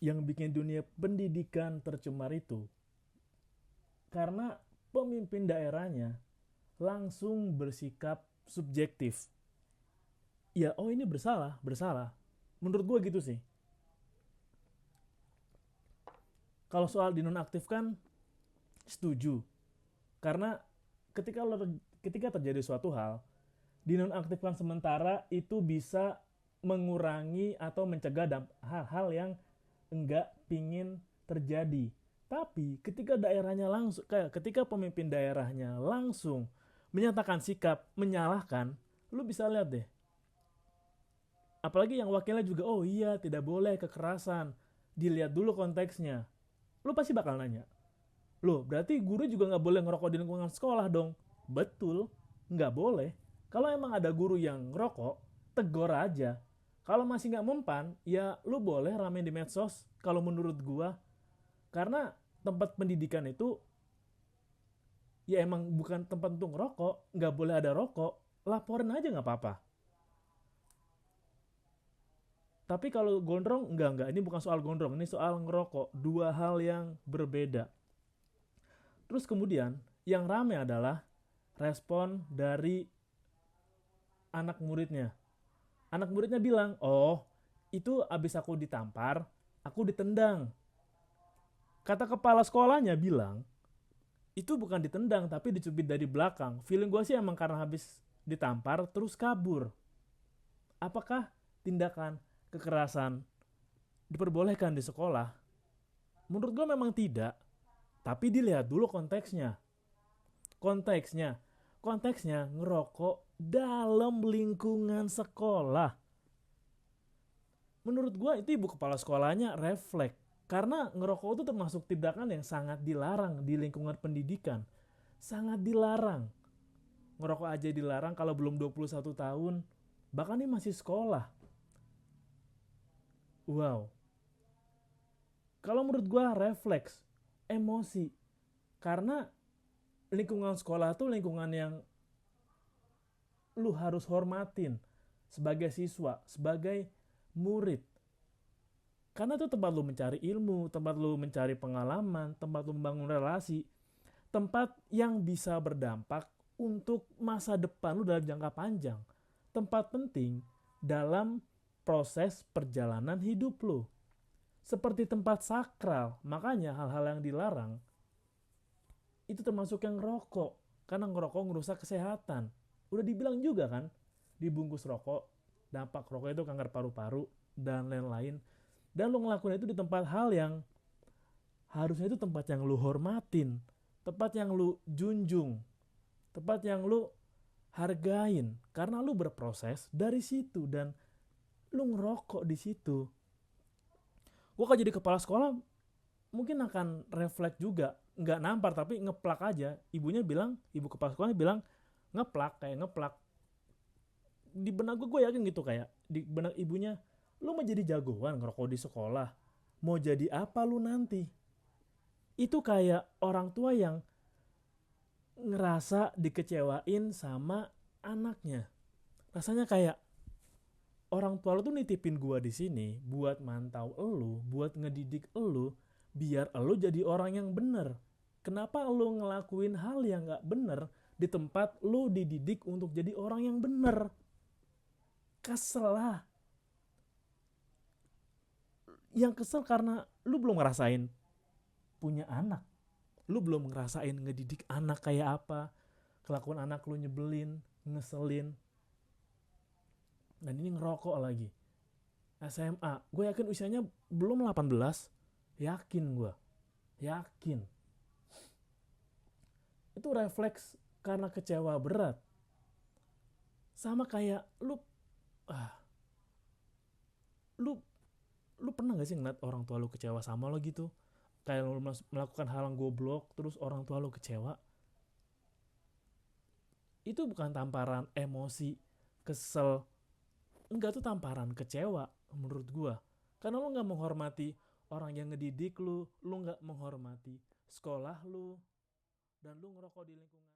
yang bikin dunia pendidikan tercemar itu karena pemimpin daerahnya langsung bersikap subjektif. Ya, oh ini bersalah, bersalah. Menurut gue gitu sih. Kalau soal dinonaktifkan, setuju. Karena ketika ketika terjadi suatu hal, dinonaktifkan sementara itu bisa mengurangi atau mencegah hal-hal yang enggak pingin terjadi. Tapi ketika daerahnya langsung, kayak ketika pemimpin daerahnya langsung menyatakan sikap menyalahkan, lu bisa lihat deh. Apalagi yang wakilnya juga, oh iya tidak boleh kekerasan. Dilihat dulu konteksnya. Lu pasti bakal nanya, loh berarti guru juga nggak boleh ngerokok di lingkungan sekolah dong? Betul, nggak boleh. Kalau emang ada guru yang ngerokok, tegor aja. Kalau masih nggak mempan, ya lu boleh ramein di medsos kalau menurut gua. Karena tempat pendidikan itu ya emang bukan tempat untuk ngerokok, nggak boleh ada rokok, laporin aja nggak apa-apa. Tapi kalau gondrong, enggak, ini bukan soal gondrong, ini soal ngerokok, dua hal yang berbeda. Terus kemudian, yang rame adalah respon dari anak muridnya. Anak muridnya bilang, oh itu abis aku ditampar, aku ditendang. Kata kepala sekolahnya bilang, itu bukan ditendang tapi dicubit dari belakang. Feeling gue sih emang karena habis ditampar terus kabur. Apakah tindakan kekerasan diperbolehkan di sekolah? Menurut gue memang tidak. Tapi dilihat dulu konteksnya. Konteksnya. Konteksnya ngerokok dalam lingkungan sekolah. Menurut gue itu ibu kepala sekolahnya refleks. Karena ngerokok itu termasuk tindakan yang sangat dilarang di lingkungan pendidikan. Sangat dilarang. Ngerokok aja dilarang kalau belum 21 tahun. Bahkan ini masih sekolah. Wow. Kalau menurut gue refleks. Emosi. Karena lingkungan sekolah tuh lingkungan yang lu harus hormatin. Sebagai siswa. Sebagai murid. Karena itu tempat lu mencari ilmu, tempat lu mencari pengalaman, tempat lu membangun relasi, tempat yang bisa berdampak untuk masa depan lu dalam jangka panjang. Tempat penting dalam proses perjalanan hidup lu. Seperti tempat sakral, makanya hal-hal yang dilarang itu termasuk yang rokok. Karena ngerokok ngerusak kesehatan. Udah dibilang juga kan, dibungkus rokok, dampak rokok itu kanker paru-paru, dan lain-lain. Dan lu ngelakuin itu di tempat hal yang harusnya itu tempat yang lu hormatin, tempat yang lu junjung, tempat yang lu hargain karena lu berproses dari situ dan lu ngerokok di situ. Gue kalau jadi kepala sekolah mungkin akan refleks juga, nggak nampar tapi ngeplak aja. Ibunya bilang, ibu kepala sekolahnya bilang ngeplak, kayak ngeplak. Di benak gue yakin gitu, kayak di benak ibunya, lu mau jadi jagoan ngerokok di sekolah, mau jadi apa lu nanti? Itu kayak orang tua yang ngerasa dikecewain sama anaknya. Rasanya kayak orang tua lu tuh nitipin gua di sini buat mantau elu, buat ngedidik elu, biar elu jadi orang yang bener. Kenapa lu ngelakuin hal yang gak bener di tempat lu dididik untuk jadi orang yang bener? Kesel lah. Yang kesel karena lu belum ngerasain punya anak. Lu belum ngerasain ngedidik anak kayak apa. Kelakuan anak lu nyebelin, ngeselin. Dan ini ngerokok lagi. SMA, gue yakin usianya belum 18. Yakin gue. Yakin. Itu refleks karena kecewa berat. Sama kayak lu ah, lu lu pernah gak sih ngeliat orang tua lu kecewa sama lo gitu? Kayak lu melakukan hal yang goblok terus orang tua lu kecewa. Itu bukan tamparan emosi, kesel. Enggak, tuh tamparan kecewa menurut gua. Karena lu nggak menghormati orang yang ngedidik lu nggak menghormati sekolah lu, dan lu ngerokok di lingkungan